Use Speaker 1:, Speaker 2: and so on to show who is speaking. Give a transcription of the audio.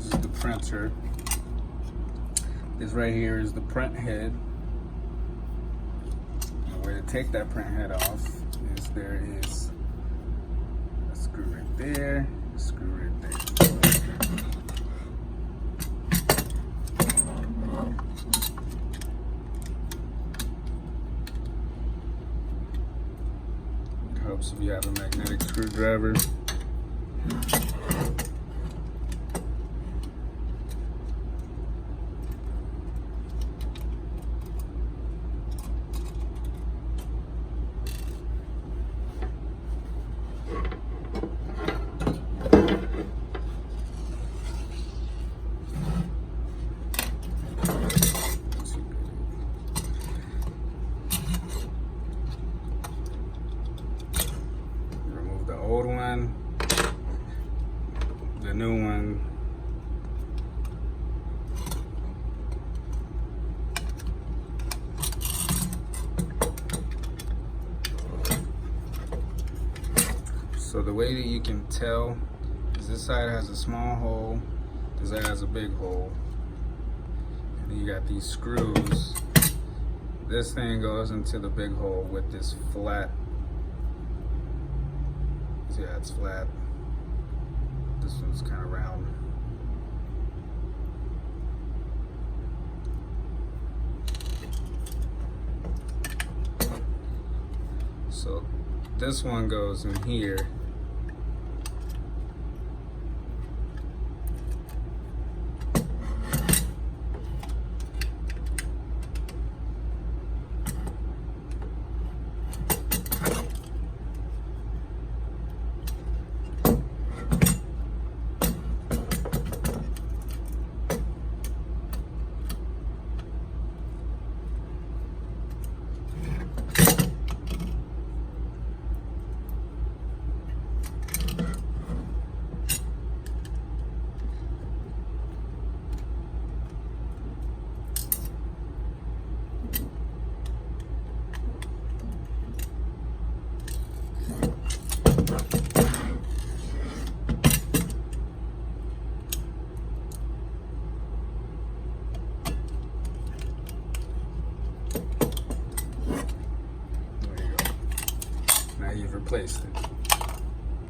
Speaker 1: houses the printer. This right here is the print head. And the way to take that print head off is there is a screw right there, a screw right there. It helps if you have a magnetic screwdriver. Remove the old one, the new one. So the way that you can tell is this side has a small hole, this side has a big hole. And then you got these screws. This thing goes into the big hole with this flat. Yeah, it's flat. This one's kind of round. So this one goes in here. You've replaced it.